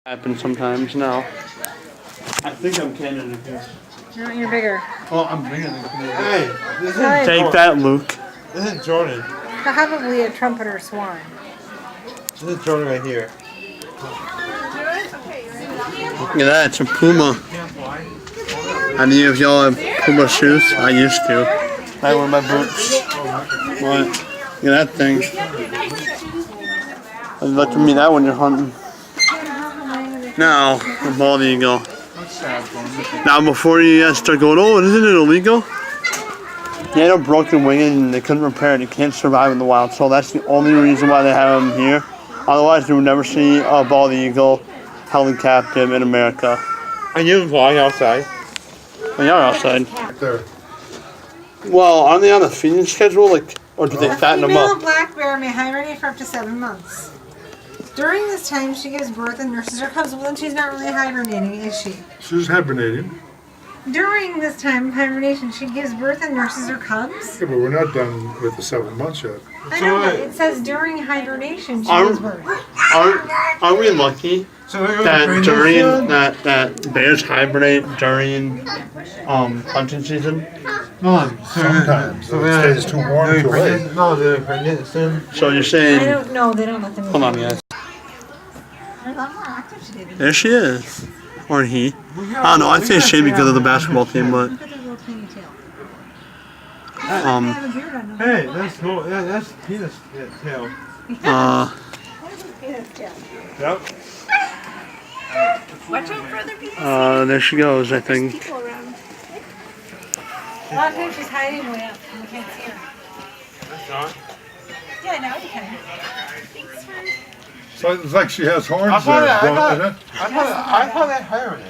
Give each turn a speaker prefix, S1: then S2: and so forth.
S1: Happens sometimes now. I think I'm Canada here.
S2: No, you're bigger.
S1: Oh, I'm bigger than Canada.
S3: Hey, this is
S2: Hi.
S1: Take that, Luke.
S3: this is Jordan.
S2: Probably a trumpeter swan.
S3: This is Jordan right here.
S1: Look at that, it's a Puma. Any of y'all have Puma shoes? I used to. I wear my boots. What? Look at that thing. I'd like to meet that when you're hunting. Now, the bald eagle. Now, before you guys start going, oh, isn't it illegal? They had a broken wing and they couldn't repair it. It can't survive in the wild, so that's the only reason why they have them here. Otherwise, you would never see a bald eagle held captive in America.
S3: And you flying outside.
S1: They are outside.
S3: There.
S1: Well, are they on a feeding schedule, like, or do they fatten them
S2: Female
S1: up?
S2: black bear may hibernate for up to 7 months. During this time, she gives birth and nurses her cubs. Well, then she's not really hibernating, is she?
S4: She's hibernating.
S2: During this time of hibernation, she gives birth and nurses her cubs.
S4: Yeah, but we're not done with the 7 months yet.
S2: I know, but it says during hibernation she
S1: Are-
S2: gives birth.
S1: Are we lucky
S3: So they're
S1: that
S3: going
S1: during that bears hibernate during hunting season?
S4: Sometimes. So it stays too warm too late.
S3: No, they're pregnant soon.
S1: So you're
S2: I
S1: saying?
S2: don't know. They don't let them.
S1: Hold on, guys.
S2: They're a lot more active today.
S1: There she is, or he. I don't know. I say she because of the basketball team, but
S2: Look at their little tiny tail. They
S1: um
S2: have a beard on them.
S3: Hey, that's cool. Yeah, that's penis tail.
S2: Penis tail.
S3: Yep.
S5: Watch out for other people.
S1: there she goes. I think.
S5: People around.
S2: A lot of times she's hiding way up and we can't see her.
S3: That's on.
S2: Yeah, now you can.
S5: Thanks for.
S4: So it's like she has horns
S3: I thought
S4: there,
S3: that- I
S4: don't
S3: thought-
S4: it?
S3: I thought that hibernate.